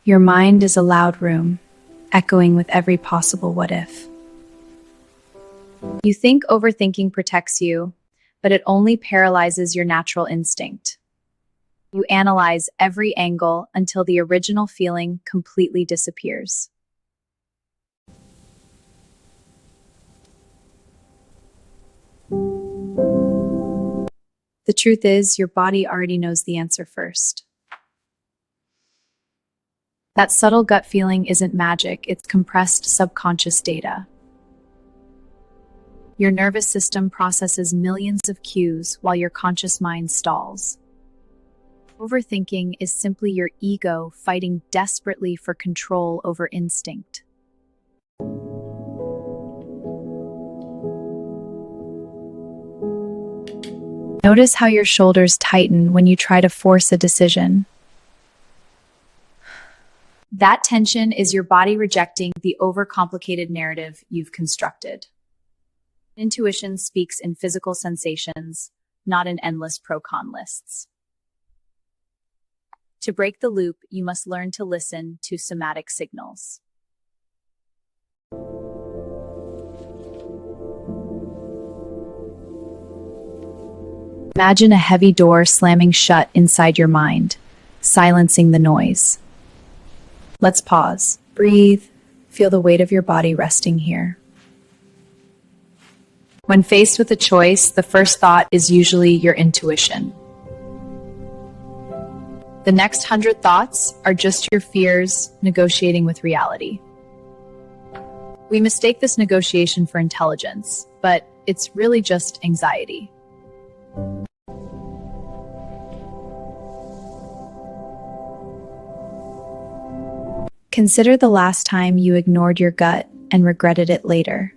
Your mind is a loud room, echoing with every possible what if. You think overthinking protects you, but it only paralyzes your natural instinct. You analyze every angle until the original feeling completely disappears. The truth is, your body already knows the answer first. That subtle gut feeling isn't magic, it's compressed subconscious data. Your nervous system processes millions of cues while your conscious mind stalls. Overthinking is simply your ego fighting desperately for control over instinct. Notice how your shoulders tighten when you try to force a decision. That tension is your body rejecting the overcomplicated narrative you've constructed. Intuition speaks in physical sensations, not in endless pro-con lists. To break the loop, you must learn to listen to somatic signals. Imagine a heavy door slamming shut inside your mind, silencing the noise. Let's pause, breathe, feel the weight of your body resting here. When faced with a choice, the first thought is usually your intuition. The next 100 thoughts are just your fears negotiating with reality. We mistake this negotiation for intelligence, but it's really just anxiety. Consider the last time you ignored your gut and regretted it later.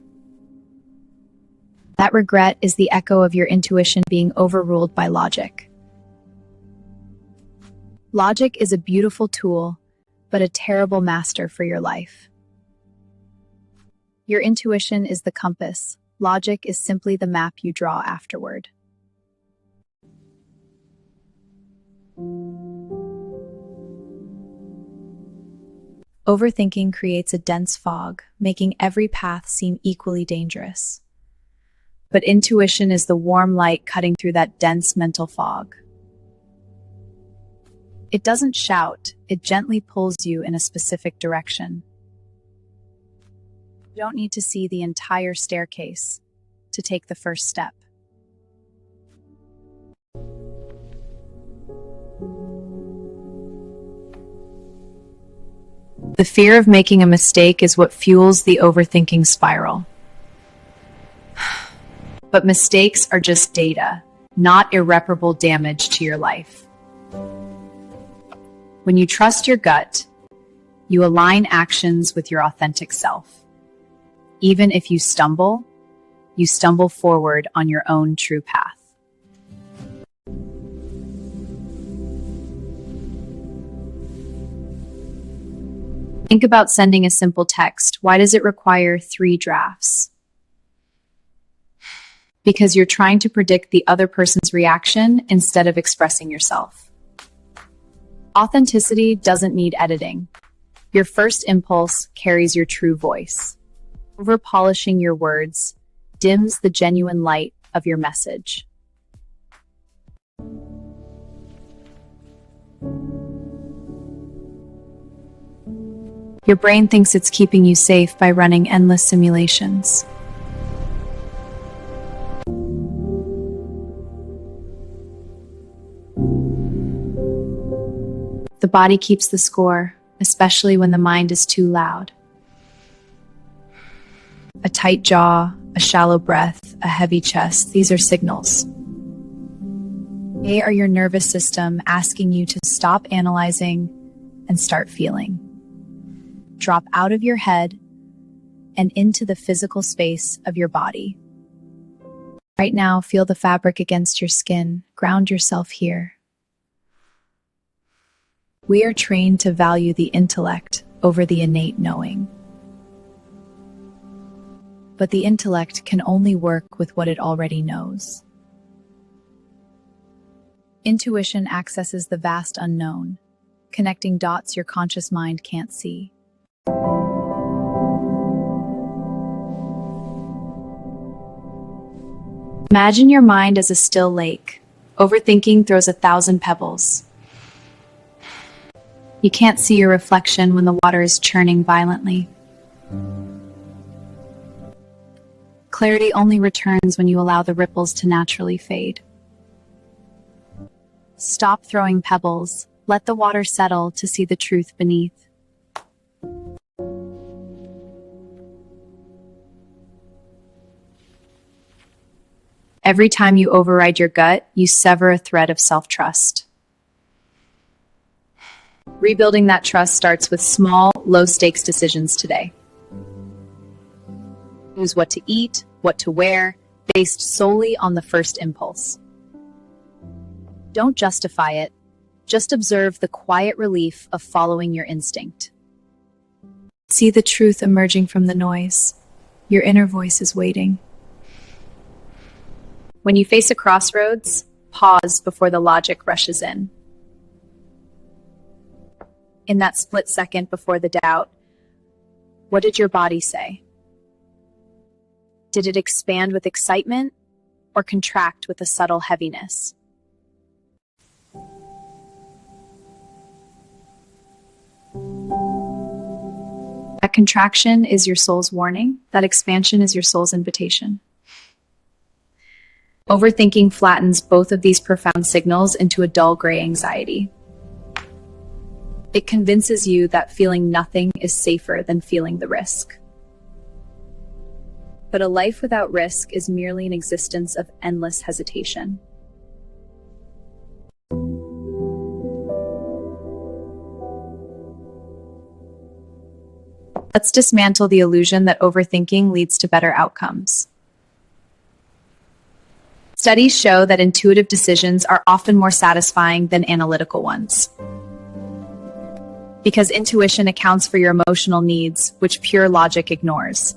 That regret is the echo of your intuition being overruled by logic. Logic is a beautiful tool, but a terrible master for your life. Your intuition is the compass. Logic is simply the map you draw afterward. Overthinking creates a dense fog, making every path seem equally dangerous. But intuition is the warm light cutting through that dense mental fog. It doesn't shout, it gently pulls you in a specific direction. You don't need to see the entire staircase to take the first step. The fear of making a mistake is what fuels the overthinking spiral. But mistakes are just data, not irreparable damage to your life. When you trust your gut, you align actions with your authentic self. Even if you stumble forward on your own true path. Think about sending a simple text. Why does it require 3 drafts? Because you're trying to predict the other person's reaction instead of expressing yourself. Authenticity doesn't need editing. Your first impulse carries your true voice. Over-polishing your words dims the genuine light of your message. Your brain thinks it's keeping you safe by running endless simulations. The body keeps the score, especially when the mind is too loud. A tight jaw, a shallow breath, a heavy chest, these are signals. They are your nervous system asking you to stop analyzing and start feeling. Drop out of your head and into the physical space of your body. Right now, feel the fabric against your skin. Ground yourself here. We are trained to value the intellect over the innate knowing. But the intellect can only work with what it already knows. Intuition accesses the vast unknown. connecting dots your conscious mind can't see. Imagine your mind as a still lake. Overthinking throws 1,000 pebbles. You can't see your reflection when the water is churning violently. Clarity only returns when you allow the ripples to naturally fade. Stop throwing pebbles. Let the water settle to see the truth beneath. Every time you override your gut, you sever a thread of self-trust. Rebuilding that trust starts with small, low-stakes decisions today. Choose what to eat, what to wear, based solely on the first impulse. Don't justify it. Just observe the quiet relief of following your instinct. See the truth emerging from the noise. Your inner voice is waiting. When you face a crossroads, pause before the logic rushes in. In that split second before the doubt, what did your body say? Did it expand with excitement or contract with a subtle heaviness? That contraction is your soul's warning. That expansion is your soul's invitation. Overthinking flattens both of these profound signals into a dull gray anxiety. It convinces you that feeling nothing is safer than feeling the risk. But a life without risk is merely an existence of endless hesitation. Let's dismantle the illusion that overthinking leads to better outcomes. Studies show that intuitive decisions are often more satisfying than analytical ones. Because intuition accounts for your emotional needs, which pure logic ignores.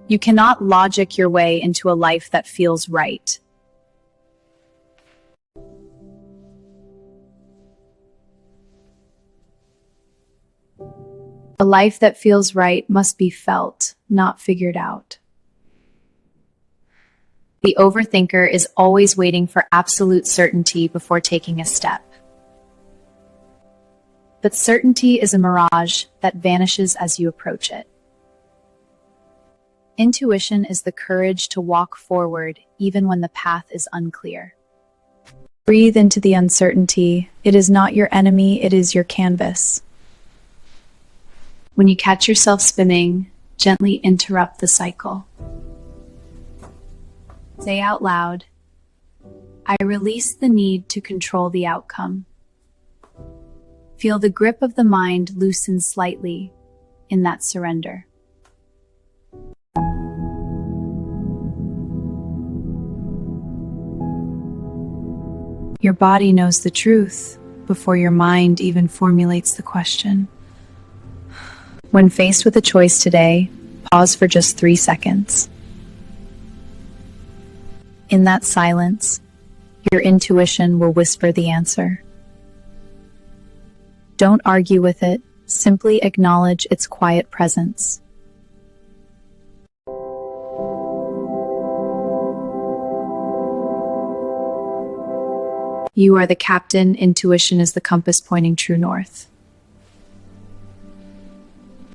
You cannot logic your way into a life that feels right. A life that feels right must be felt, not figured out. The overthinker is always waiting for absolute certainty before taking a step. But certainty is a mirage that vanishes as you approach it. Intuition is the courage to walk forward even when the path is unclear. Breathe into the uncertainty. It is not your enemy, it is your canvas. When you catch yourself spinning, gently interrupt the cycle. Say out loud, I release the need to control the outcome. Feel the grip of the mind loosen slightly in that surrender. Your body knows the truth before your mind even formulates the question. When faced with a choice today, pause for just 3 seconds. In that silence, your intuition will whisper the answer. Don't argue with it, simply acknowledge its quiet presence. You are the captain, intuition is the compass pointing true north.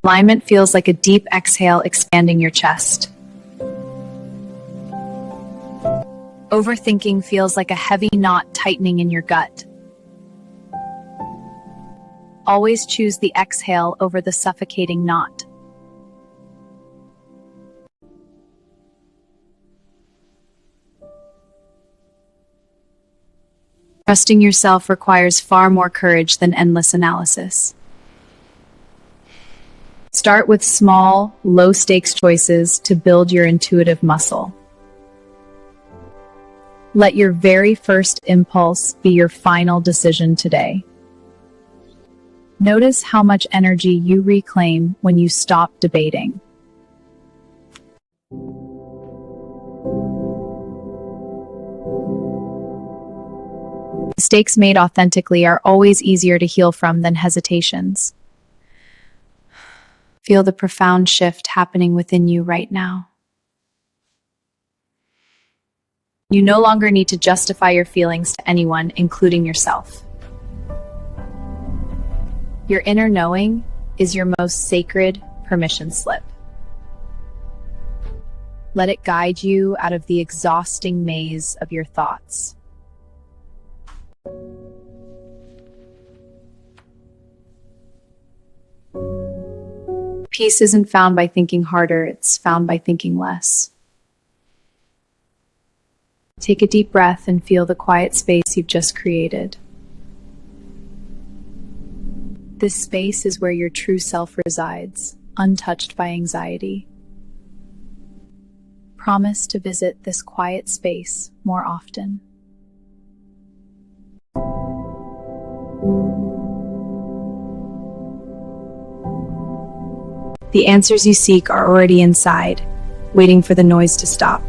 Alignment feels like a deep exhale expanding your chest. Overthinking feels like a heavy knot tightening in your gut. Always choose the exhale over the suffocating knot. Trusting yourself requires far more courage than endless analysis. Start with small, low-stakes choices to build your intuitive muscle. Let your very first impulse be your final decision today. Notice how much energy you reclaim when you stop debating. Mistakes made authentically are always easier to heal from than hesitations. Feel the profound shift happening within you right now. You no longer need to justify your feelings to anyone, including yourself. Your inner knowing is your most sacred permission slip. Let it guide you out of the exhausting maze of your thoughts. Peace isn't found by thinking harder, it's found by thinking less. Take a deep breath and feel the quiet space you've just created. This space is where your true self resides, untouched by anxiety. Promise to visit this quiet space more often. The answers you seek are already inside, waiting for the noise to stop.